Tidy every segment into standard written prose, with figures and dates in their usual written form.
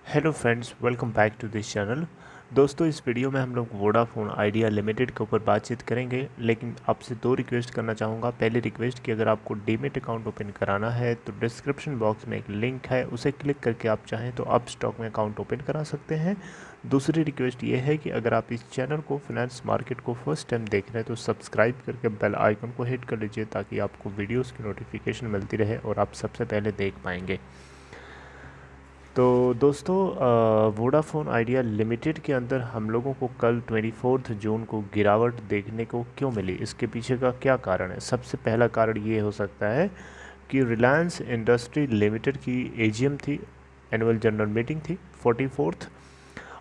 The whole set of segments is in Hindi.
Hello friends, welcome back to this channel. दोस्तों, इस वीडियो में हम लोग वोडाफोन आइडिया लिमिटेड के ऊपर बातचीत करेंगे, लेकिन आपसे दो रिक्वेस्ट करना चाहूँगा। पहली रिक्वेस्ट कि अगर आपको डीमेट अकाउंट ओपन कराना है तो डिस्क्रिप्शन बॉक्स में एक लिंक है, उसे क्लिक करके आप चाहें तो अप स्टॉक में अकाउंट ओपन करा सकते हैं। दूसरी रिक्वेस्ट ये है कि अगर आप इस चैनल को फाइनेंस मार्केट को फर्स्ट टाइम देख रहे हैं तो सब्सक्राइब करके बेल आइकन को हिट कर लीजिए, ताकि आपको वीडियोज़ की नोटिफिकेशन मिलती रहे और आप सबसे पहले देख पाएंगे। तो दोस्तों, वोडाफोन आइडिया लिमिटेड के अंदर हम लोगों को कल 24 जून को गिरावट देखने को क्यों मिली, इसके पीछे का क्या कारण है। सबसे पहला कारण ये हो सकता है कि रिलायंस इंडस्ट्री लिमिटेड की एजीएम थी, एनुअल जनरल मीटिंग थी 44th।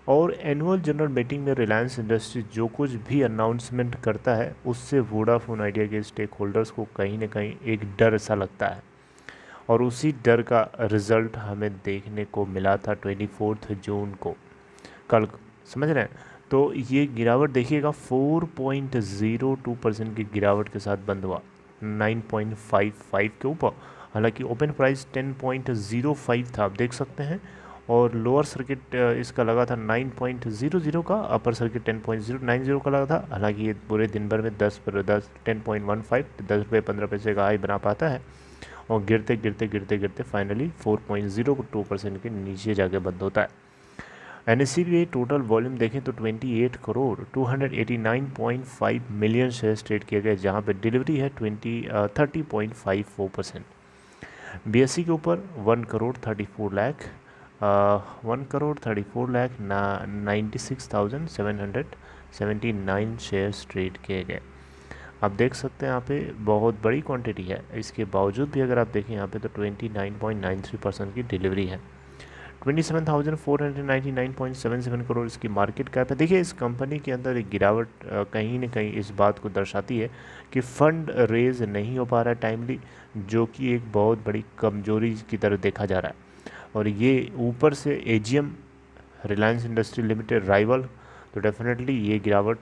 और एनुअल जनरल मीटिंग में रिलायंस इंडस्ट्री जो कुछ भी अनाउंसमेंट करता है, उससे वोडाफोन आइडिया के स्टेक होल्डर्स को कहीं ना कहीं एक डर सा लगता है, और उसी डर का रिज़ल्ट हमें देखने को मिला था 24 जून को, कल। समझ रहे हैं? तो ये गिरावट देखिएगा 4.02% की गिरावट के साथ बंद हुआ 9.55 के ऊपर। हालांकि ओपन प्राइस 10.05 था, आप देख सकते हैं। और लोअर सर्किट इसका लगा था 9.00 का, अपर सर्किट 10.090 का लगा था। हालांकि ये पूरे दिन भर में 10.15 10 रुपये 15 पैसे का हाई बना पाता है, और गिरते गिरते गिरते गिरते फाइनली 4.02% के नीचे जाके बंद होता है। एनएससी टोटल वॉल्यूम देखें तो 28 करोड़ 289.5 मिलियन शेयर्स ट्रेड किए गए, जहां पे डिलीवरी है 30.54%। बीएससी के ऊपर 1 करोड़ 34 लाख 96,779 शेयर्स ट्रेड किए गए। आप देख सकते हैं यहाँ पे बहुत बड़ी क्वांटिटी है। इसके बावजूद भी अगर आप देखें यहाँ पे तो 29.93% की डिलीवरी है। 27,499.77 करोड़ इसकी मार्केट कैप है। देखिए, इस कंपनी के अंदर एक गिरावट कहीं ना कहीं इस बात को दर्शाती है कि फंड रेज नहीं हो पा रहा है टाइमली, जो कि एक बहुत बड़ी कमजोरी की तरह देखा जा रहा है। और ये ऊपर से AGM Reliance industry limited rival, तो डेफिनेटली ये गिरावट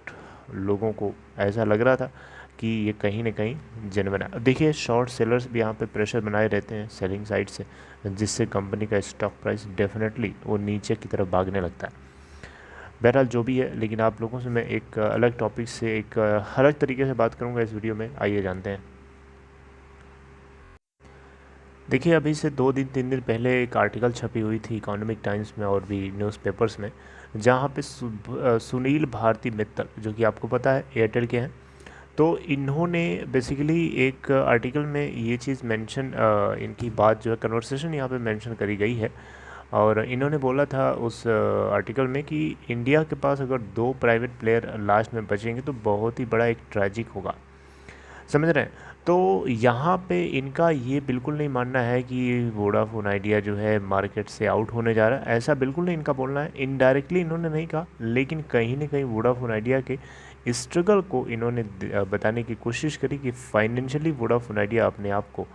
लोगों को ऐसा लग रहा था कि ये कहीं ना कहीं जेन्युइन है। अब देखिए, शॉर्ट सेलर्स भी यहाँ पे प्रेशर बनाए रहते हैं सेलिंग साइड से, जिससे कंपनी का स्टॉक प्राइस डेफिनेटली वो नीचे की तरफ भागने लगता है। बहरहाल जो भी है, लेकिन आप लोगों से मैं एक अलग टॉपिक से एक अलग तरीके से बात करूँगा इस वीडियो में। आइए जानते हैं। देखिए, अभी से 2 दिन 3 दिन पहले एक आर्टिकल छपी हुई थी इकोनॉमिक टाइम्स में और भी न्यूज़पेपर्स में, जहाँ पे सुनील भारती मित्तल, जो कि आपको पता है एयरटेल के हैं, तो इन्होंने बेसिकली एक आर्टिकल में ये चीज़ मेंशन, इनकी बात जो है कन्वर्सेशन यहाँ पे मेंशन करी गई है। और इन्होंने बोला था उस आर्टिकल में कि इंडिया के पास अगर 2 प्राइवेट प्लेयर लास्ट में बचेंगे तो बहुत ही बड़ा एक ट्रैजिक होगा। समझ रहे हैं? तो यहाँ पे इनका ये बिल्कुल नहीं मानना है कि वोडाफोन आइडिया जो है मार्केट से आउट होने जा रहा है, ऐसा बिल्कुल नहीं इनका बोलना है। इनडायरेक्टली इन्होंने नहीं कहा, लेकिन कहीं ना कहीं वोडाफोन आइडिया के स्ट्रगल को इन्होंने बताने की कोशिश करी कि फाइनेंशियली वोडाफोन आइडिया अपने आप को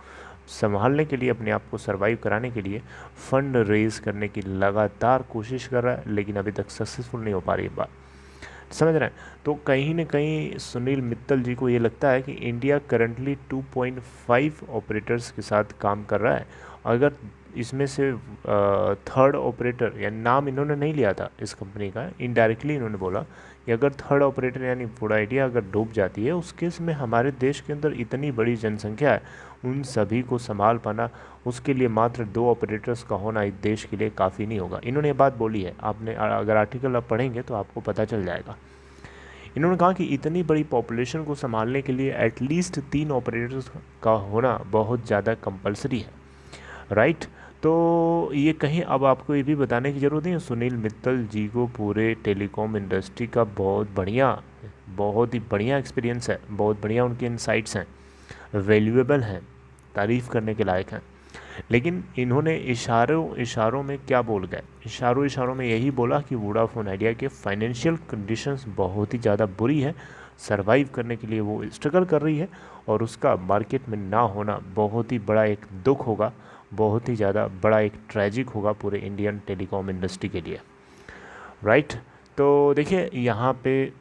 संभालने के लिए, अपने आप को सरवाइव कराने के लिए फंड रेज करने की लगातार कोशिश कर रहा है, लेकिन अभी तक सक्सेसफुल नहीं हो पा रही है बात। समझ रहे हैं? तो कहीं ना कहीं सुनील मित्तल जी को ये लगता है कि इंडिया करंटली 2.5 ऑपरेटर्स के साथ काम कर रहा है। अगर इसमें से थर्ड ऑपरेटर, या नाम इन्होंने नहीं लिया था इस कंपनी का, इनडायरेक्टली इन्होंने बोला कि अगर थर्ड ऑपरेटर यानी वोडा आइडिया अगर डूब जाती है, उस केस में हमारे देश के अंदर इतनी बड़ी जनसंख्या है, उन सभी को संभाल पाना, उसके लिए मात्र 2 ऑपरेटर्स का होना इस देश के लिए काफ़ी नहीं होगा। इन्होंने ये बात बोली है, आपने अगर आर्टिकल आप पढ़ेंगे तो आपको पता चल जाएगा। इन्होंने कहा कि इतनी बड़ी पॉपुलेशन को संभालने के लिए एटलीस्ट 3 ऑपरेटर्स का होना बहुत ज़्यादा कंपलसरी है, राइट? तो ये कहीं अब आपको ये भी बताने की ज़रूरत नहीं है, सुनील मित्तल जी को पूरे टेलीकॉम इंडस्ट्री का बहुत ही बढ़िया एक्सपीरियंस है, बहुत बढ़िया उनके इनसाइट्स हैं, वैल्यूएबल हैं, तारीफ़ करने के लायक हैं। लेकिन इन्होंने इशारों में क्या बोल गए? इशारों में यही बोला कि वोडाफोन आइडिया के फाइनेंशियल कंडीशंस बहुत ही ज़्यादा बुरी है, सरवाइव करने के लिए वो स्ट्रगल कर रही है, और उसका मार्केट में ना होना बहुत ही बड़ा एक दुख होगा, बहुत ही ज़्यादा बड़ा एक ट्रेजिक होगा पूरे इंडियन टेलीकॉम इंडस्ट्री के लिए, राइट? तो देखिए, यहाँ पे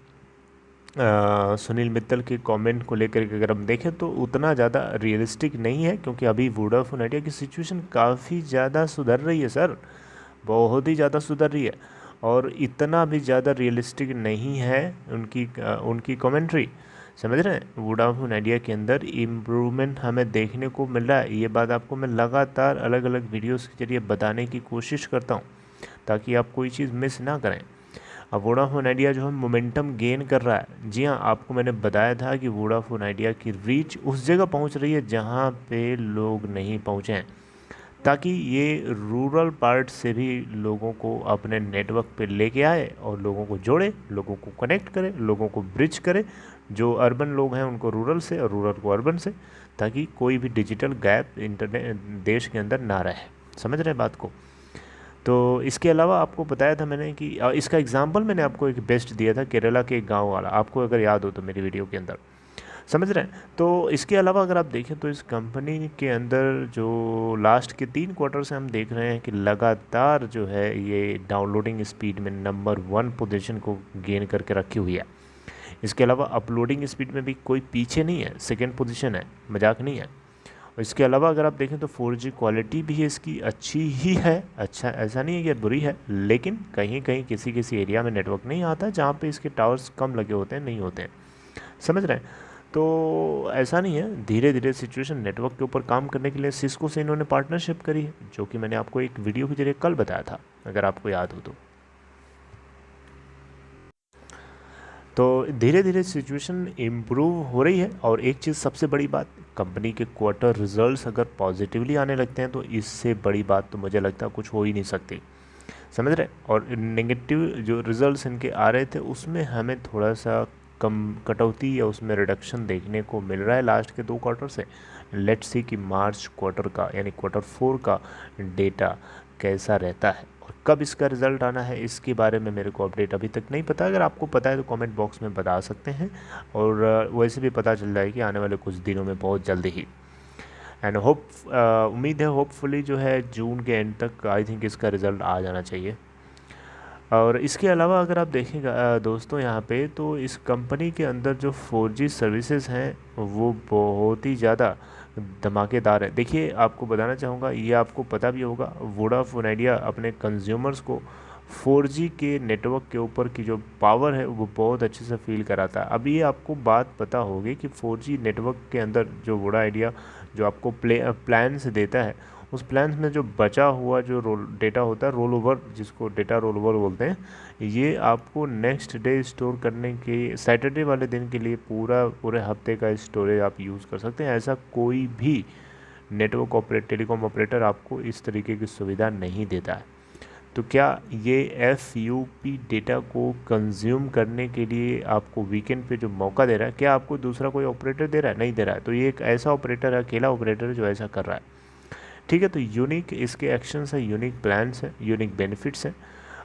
सुनील मित्तल के कमेंट को लेकर के अगर हम देखें तो उतना ज़्यादा रियलिस्टिक नहीं है, क्योंकि अभी वोडाफोन आइडिया की सिचुएशन काफ़ी ज़्यादा सुधर रही है सर। बहुत ही ज़्यादा सुधर रही है, और इतना भी ज़्यादा रियलिस्टिक नहीं है उनकी कमेंट्री, समझ रहे हैं। वोडाफोन आइडिया के अंदर इम्प्रूवमेंट हमें देखने को मिल रहा है। ये बात आपको मैं लगातार अलग अलग वीडियोस के जरिए बताने की कोशिश करता हूँ, ताकि आप कोई चीज़ मिस ना करें। अब वोडाफोन आइडिया जो है मोमेंटम गेन कर रहा है। जी हाँ, आपको मैंने बताया था कि वोडाफोन आइडिया की रीच उस जगह पहुंच रही है जहां पे लोग नहीं पहुंचे हैं, ताकि ये रूरल पार्ट से भी लोगों को अपने नेटवर्क पे लेके आए और लोगों को जोड़े, लोगों को कनेक्ट करे, लोगों को ब्रिज करे। जो अर्बन लोग हैं उनको रूरल से और रूरल को अर्बन से, ताकि कोई भी डिजिटल गैप इंटरनेट देश के अंदर ना रहे। समझ रहे हैं बात को। तो इसके अलावा आपको बताया था मैंने कि इसका एग्जाम्पल मैंने आपको एक बेस्ट दिया था, केरला के एक गाँव वाला, आपको अगर याद हो तो मेरी वीडियो के अंदर, समझ रहे हैं। तो इसके अलावा अगर आप देखें तो इस कंपनी के अंदर जो लास्ट के 3 क्वार्टर से हम देख रहे हैं कि लगातार जो है ये डाउनलोडिंग स्पीड में नंबर 1 पोजीशन को गेन करके रखी हुई है। इसके अलावा अपलोडिंग स्पीड में भी कोई पीछे नहीं है, सेकेंड पोजीशन है, मजाक नहीं है। और इसके अलावा अगर आप देखें तो 4G क्वालिटी भी इसकी अच्छी ही है, अच्छा ऐसा नहीं है कि बुरी है, लेकिन कहीं कहीं किसी किसी एरिया में नेटवर्क नहीं आता जहाँ पे इसके टावर्स कम लगे होते हैं, नहीं होते हैं, समझ रहे हैं। तो ऐसा नहीं है, धीरे धीरे सिचुएशन नेटवर्क के ऊपर काम करने के लिए सिस्को से इन्होंने पार्टनरशिप करी है, जो कि मैंने आपको एक वीडियो के जरिए कल बताया था, अगर आपको याद हो तो धीरे धीरे सिचुएशन इम्प्रूव हो रही है। और एक चीज़ सबसे बड़ी बात, कंपनी के क्वार्टर रिजल्ट्स अगर पॉजिटिवली आने लगते हैं तो इससे बड़ी बात तो मुझे लगता है कुछ हो ही नहीं सकती, समझ रहे। और नेगेटिव जो रिजल्ट्स इनके आ रहे थे उसमें हमें थोड़ा सा कम कटौती या उसमें रिडक्शन देखने को मिल रहा है लास्ट के 2 क्वार्टर से। लेट्स सी कि मार्च क्वार्टर का यानी क्वार्टर 4 का डेटा कैसा रहता है और कब इसका रिज़ल्ट आना है, इसके बारे में मेरे को अपडेट अभी तक नहीं पता। अगर आपको पता है तो कमेंट बॉक्स में बता सकते हैं, और वैसे भी पता चल जाएगी आने वाले कुछ दिनों में बहुत जल्दी ही। एंड उम्मीद है होपफुली जो है जून के एंड तक आई थिंक इसका रिज़ल्ट आ जाना चाहिए। और इसके अलावा अगर आप देखेंगे दोस्तों यहाँ पे, तो इस कंपनी के अंदर जो 4G सर्विसेज हैं वो बहुत ही ज़्यादा धमाकेदार है। देखिए आपको बताना चाहूँगा, ये आपको पता भी होगा, वोडाफोन आइडिया अपने कंज्यूमर्स को 4G के नेटवर्क के ऊपर की जो पावर है वो बहुत अच्छे से फील कराता है। अभी ये आपको बात पता होगी कि 4G नेटवर्क के अंदर जो वोडा आइडिया जो आपको प्लान से देता है, उस प्लान में जो बचा हुआ जो डेटा होता है, रोल ओवर, जिसको डेटा रोल ओवर बोलते हैं, ये आपको नेक्स्ट डे स्टोर करने के, सैटरडे वाले दिन के लिए पूरे हफ्ते का स्टोरेज आप यूज़ कर सकते हैं। ऐसा कोई भी नेटवर्क टेलीकॉम ऑपरेटर आपको इस तरीके की सुविधा नहीं देता है। तो क्या ये FUP डेटा को कंज्यूम करने के लिए आपको वीकेंड पे जो मौका दे रहा है, क्या आपको दूसरा कोई ऑपरेटर दे रहा है? नहीं दे रहा है। तो ये एक ऐसा ऑपरेटर है, अकेला ऑपरेटर है जो ऐसा कर रहा है, ठीक है। तो यूनिक इसके एक्शंस है, यूनिक प्लान्स हैं, यूनिक बेनिफिट्स हैं।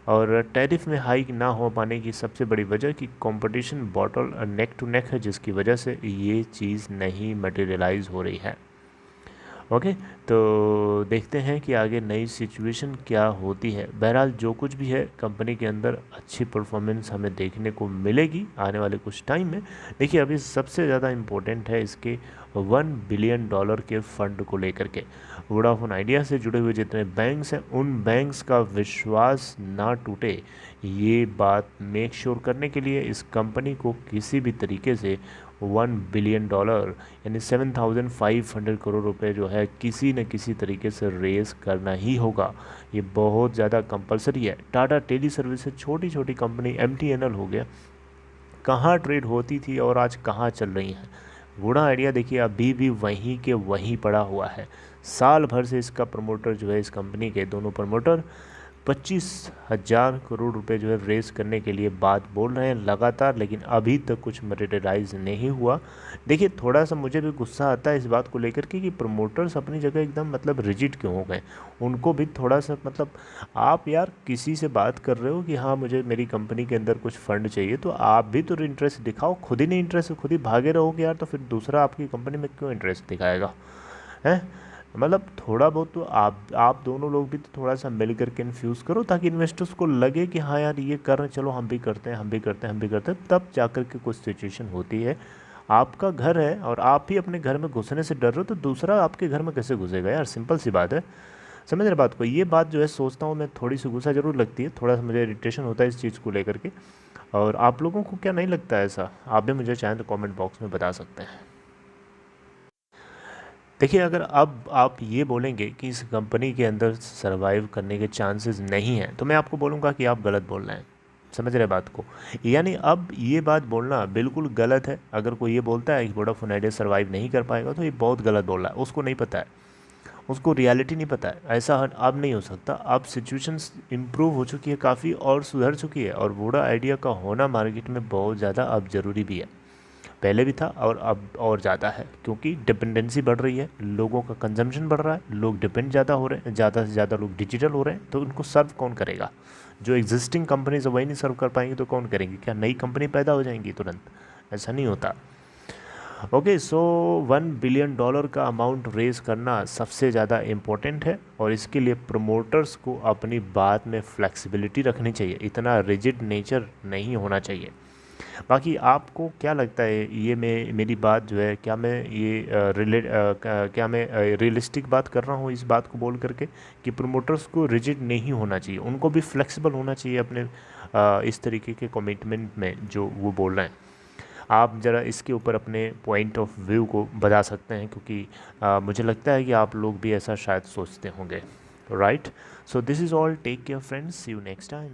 और टैरिफ में हाइक ना हो पाने की सबसे बड़ी वजह कि competition bottle neck to neck है, जिसकी वजह से ये चीज़ नहीं मटेरियलाइज हो रही है। ओके, तो देखते हैं कि आगे नई सिचुएशन क्या होती है। बहरहाल जो कुछ भी है, कंपनी के अंदर अच्छी परफॉर्मेंस हमें देखने को मिलेगी आने वाले कुछ टाइम में। देखिए अभी सबसे ज़्यादा इम्पोर्टेंट है इसके $1 बिलियन के फ़ंड को लेकर के। वोडाफोन आइडिया से जुड़े हुए जितने बैंक्स हैं, उन बैंक्स का विश्वास ना टूटे, ये बात मेक श्योर करने के लिए इस कंपनी को किसी भी तरीके से $1 बिलियन यानी 7,500 करोड़ रुपए जो है किसी न किसी तरीके से रेस करना ही होगा। ये बहुत ज़्यादा कंपलसरी है। टाटा टेली सर्विसेज छोटी छोटी कंपनी, MTNL हो गया, कहाँ ट्रेड होती थी और आज कहाँ चल रही हैं। वोडा आइडिया देखिए अभी भी वहीं के वहीं पड़ा हुआ है। साल भर से इसका प्रमोटर जो है, इस कंपनी के दोनों प्रमोटर 25,000 करोड़ रुपए जो है रेस करने के लिए बात बोल रहे हैं लगातार, लेकिन अभी तक कुछ मटेरियलाइज नहीं हुआ। देखिए थोड़ा सा मुझे भी गुस्सा आता है इस बात को लेकर के कि प्रमोटर्स अपनी जगह एकदम मतलब रिजिड क्यों हो गए। उनको भी थोड़ा सा मतलब, आप यार किसी से बात कर रहे हो कि हाँ मुझे मेरी कंपनी के अंदर कुछ फ़ंड चाहिए, तो आप भी तो इंटरेस्ट दिखाओ। खुद ही नहीं इंटरेस्ट, खुद ही भागे रहोगे यार, तो फिर दूसरा आपकी कंपनी में क्यों इंटरेस्ट दिखाएगा, हैं? मतलब थोड़ा बहुत तो आप दोनों लोग भी तो थोड़ा सा मिल करके इन्फ्यूज़ करो, ताकि इन्वेस्टर्स को लगे कि हाँ यार ये कर रहे हैं, चलो हम भी करते हैं, हम भी करते हैं, हम भी करते हैं। तब जा कर के कुछ सिचुएशन होती है। आपका घर है और आप ही अपने घर में घुसने से डर रहे हो, तो दूसरा आपके घर में कैसे घुसेगा यार? सिंपल सी बात है। समझ रहे बात को। ये बात जो है सोचता हूँ मैं, थोड़ी सी गुस्सा ज़रूर लगती है, थोड़ा सा मुझे इरिटेशन होता है इस चीज़ को लेकर के। और आप लोगों को क्या नहीं लगता है ऐसा? आप भी मुझे चाहें तो कमेंट बॉक्स में बता सकते हैं। देखिए, अगर अब आप ये बोलेंगे कि इस कंपनी के अंदर सरवाइव करने के चांसेस नहीं हैं, तो मैं आपको बोलूँगा कि आप गलत बोल रहे हैं। समझ रहे बात को? यानी अब ये बात बोलना बिल्कुल गलत है। अगर कोई ये बोलता है कि वोडाफोन आइडिया सर्वाइव नहीं कर पाएगा, तो ये बहुत गलत बोल रहा है। उसको नहीं पता है, उसको रियलिटी नहीं पता है। ऐसा अब नहीं हो सकता। अब सिचुएशंस इम्प्रूव हो चुकी है काफ़ी और सुधर चुकी है, और वोडा आइडिया का होना मार्केट में बहुत ज़्यादा अब ज़रूरी भी है। पहले भी था और अब और ज़्यादा है, क्योंकि डिपेंडेंसी बढ़ रही है, लोगों का कंजम्पशन बढ़ रहा है, लोग डिपेंड ज़्यादा हो रहे हैं, ज़्यादा से ज़्यादा लोग डिजिटल हो रहे हैं। तो उनको सर्व कौन करेगा? जो एग्जिस्टिंग कंपनीज वही नहीं सर्व कर पाएंगी तो कौन करेंगी? क्या नई कंपनी पैदा हो जाएंगी तुरंत? ऐसा नहीं होता। ओके, सो $1 बिलियन का अमाउंट रेज करना सबसे ज़्यादा इम्पोर्टेंट है, और इसके लिए प्रमोटर्स को अपनी बात में फ्लेक्सिबिलिटी रखनी चाहिए, इतना रिजिड नेचर नहीं होना चाहिए। बाकी आपको क्या लगता है, ये मेरी बात जो है, क्या मैं ये क्या मैं रियलिस्टिक बात कर रहा हूँ इस बात को बोल करके कि प्रमोटर्स को रिजिड नहीं होना चाहिए, उनको भी फ्लेक्सिबल होना चाहिए अपने इस तरीके के कमिटमेंट में जो वो बोल रहे हैं? आप ज़रा इसके ऊपर अपने पॉइंट ऑफ व्यू को बता सकते हैं, क्योंकि मुझे लगता है कि आप लोग भी ऐसा शायद सोचते होंगे। Right, so this is all, take care friends, see you next time.